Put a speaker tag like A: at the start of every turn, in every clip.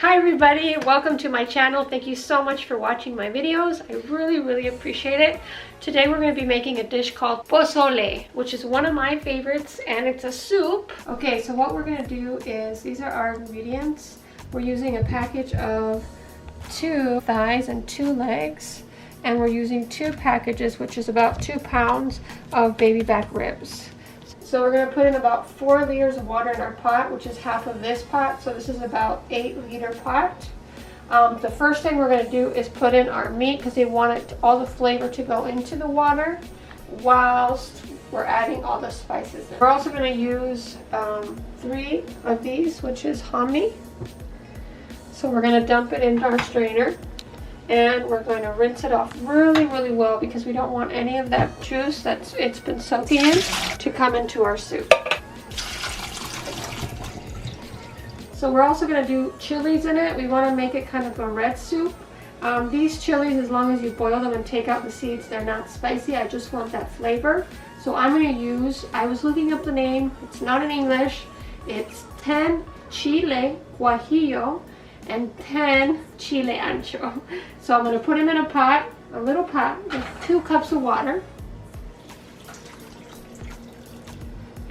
A: Hi everybody, welcome to my channel. Thank you so much for watching my videos. I really appreciate it. Today we're going to be making a dish called Pozole, which is one of my favorites, and it's a soup. Okay, so what we're going to do is, these are our ingredients. We're using a package of 2 thighs and 2 legs, and we're using 2 packages, which is about 2 pounds of baby back ribs. So we're going to put in about 4 liters of water in our pot, which is half of this pot. So this is about 8-liter pot. The first thing we're going to do is put in our meat because they want it, all the flavor to go into the water whilst we're adding all the spices in. We're also going to use 3 of these, which is hominy. So we're going to dump it into our strainer. And we're going to rinse it off really well because we don't want any of that juice that's it's been soaking in to come into our soup. So we're also going to do chilies in it. We want to make it kind of a red soup. These chilies, as long as you boil them and take out the seeds, they're not spicy. I just want that flavor. So I'm going to use, I was looking up the name, it's not in English, it's 10 chile guajillo and 10 chile ancho. So I'm going to put them in a pot, a little pot, with 2 cups of water.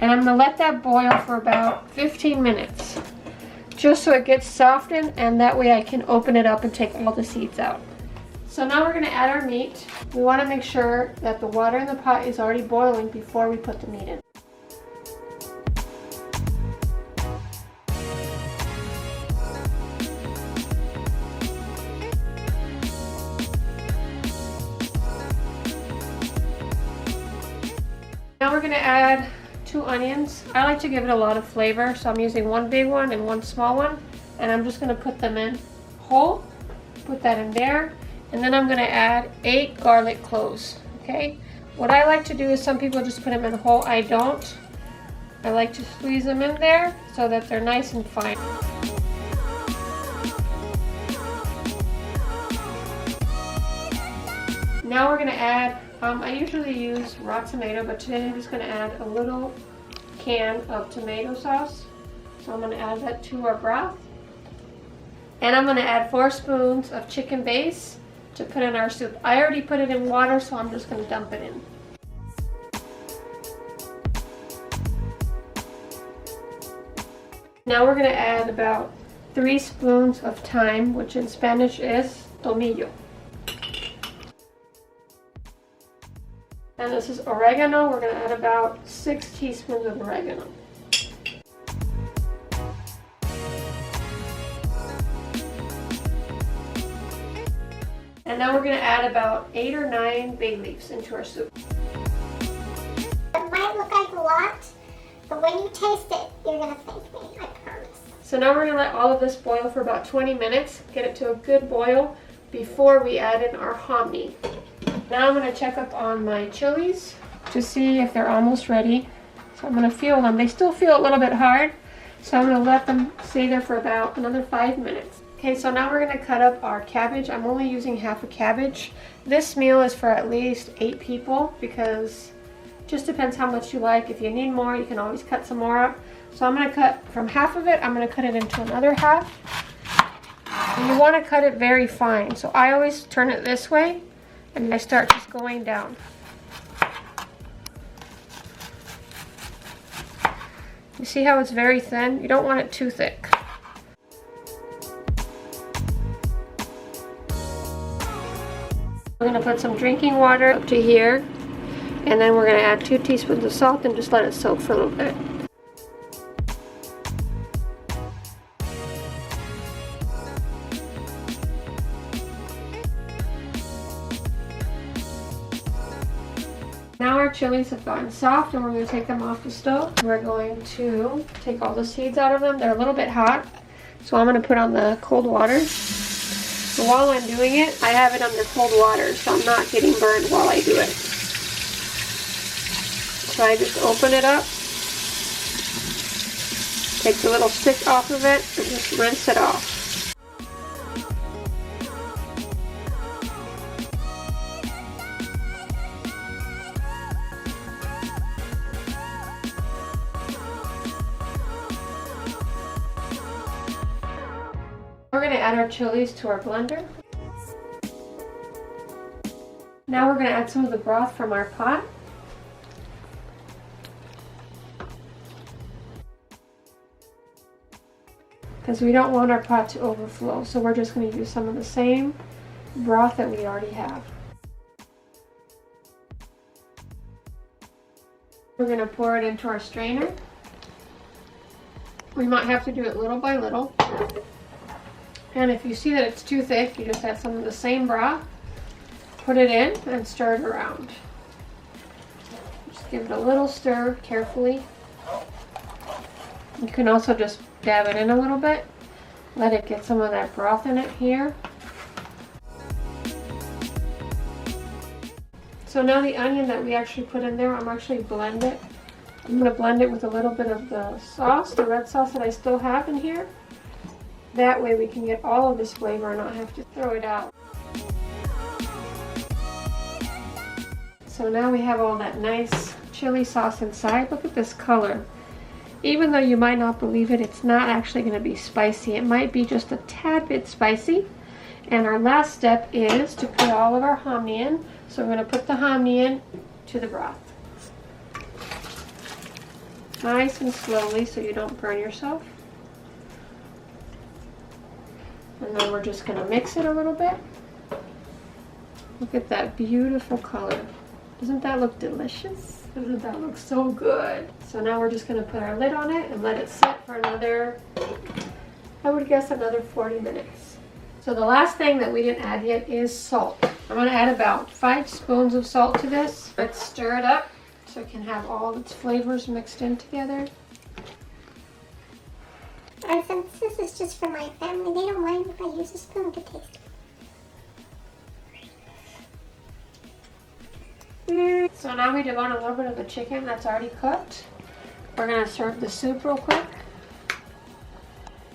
A: And I'm going to let that boil for about 15 minutes. Just so it gets softened, and that way I can open it up and take all the seeds out. So now we're going to add our meat. We want to make sure that the water in the pot is already boiling before we put the meat in. Now we're going to add 2 onions. I like to give it a lot of flavor, so I'm using 1 big one and 1 small one. And I'm just going to put them in whole. Put that in there. And then I'm going to add 8 garlic cloves. Okay? What I like to do is, some people just put them in whole. I don't. I like to squeeze them in there so that they're nice and fine. Now we're going to add, I usually use raw tomato, but today I'm just going to add a little can of tomato sauce. So I'm going to add that to our broth. And I'm going to add 4 spoons of chicken base to put in our soup. I already put it in water, so I'm just going to dump it in. Now we're going to add about 3 spoons of thyme, which in Spanish is tomillo. And this is oregano. We're going to add about 6 teaspoons of oregano. And now we're going to add about 8 or 9 bay leaves into our soup.
B: It might look like a lot, but when you taste it, you're going to thank me, I promise.
A: So now we're going to let all of this boil for about 20 minutes. Get it to a good boil before we add in our hominy. Now I'm going to check up on my chilies to see if they're almost ready. So I'm going to feel them. They still feel a little bit hard, so I'm going to let them stay there for about another 5 minutes. Okay, so now we're going to cut up our cabbage. I'm only using half a cabbage. This meal is for at least 8 people because it just depends how much you like. If you need more, you can always cut some more up. So I'm going to cut from half of it, I'm going to cut it into another half. And you want to cut it very fine. So I always turn it this way. And I start just going down. You see how it's very thin? You don't want it too thick. We're going to put some drinking water up to here. And then we're going to add 2 teaspoons of salt and just let it soak for a little bit. Now our chilies have gotten soft, and we're going to take them off the stove. We're going to take all the seeds out of them. They're a little bit hot, so I'm going to put on the cold water. So while I'm doing it, I have it under cold water, so I'm not getting burned while I do it. So I just open it up, take the little stick off of it, and just rinse it off. We're going to add our chilies to our blender. Now we're going to add some of the broth from our pot. Because we don't want our pot to overflow, so we're just going to use some of the same broth that we already have. We're going to pour it into our strainer. We might have to do it little by little. And if you see that it's too thick, you just add some of the same broth, put it in, and stir it around. Just give it a little stir carefully. You can also just dab it in a little bit. Let it get some of that broth in it here. So now the onion that we actually put in there, I'm actually blend it. I'm going to blend it with a little bit of the sauce, the red sauce that I still have in here. That way we can get all of this flavor and not have to throw it out. So now we have all that nice chili sauce inside. Look at this color. Even though you might not believe it, it's not actually going to be spicy. It might be just a tad bit spicy. And our last step is to put all of our hominy in. So we're going to put the hominy in to the broth. Nice and slowly so you don't burn yourself. And then we're just going to mix it a little bit. Look at that beautiful color. Doesn't that look delicious? Doesn't that look so good? So now we're just going to put our lid on it and let it sit for another, I would guess another 40 minutes. So the last thing that we didn't add yet is salt. I'm going to add about 5 spoons of salt to this. Let's stir it up so it can have all its flavors mixed in together.
B: And since this is just for my family, they don't mind if I use a spoon to taste it.
A: So now we devote a little bit of the chicken that's already cooked. We're going to serve the soup real quick.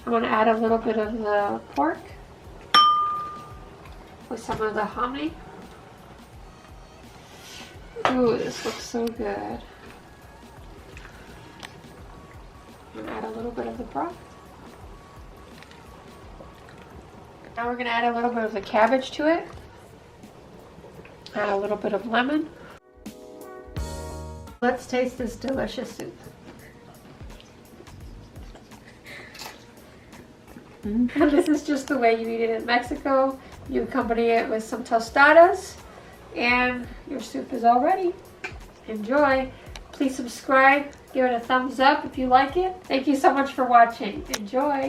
A: I'm going to add a little bit of the pork with some of the hominy. Ooh, this looks so good. I'm going to add a little bit of the broth. Now we're going to add a little bit of the cabbage to it. Add a little bit of lemon. Let's taste this delicious soup. And this is just the way you eat it in Mexico. You accompany it with some tostadas and your soup is all ready. Enjoy. Please subscribe. Give it a thumbs up if you like it. Thank you so much for watching. Enjoy.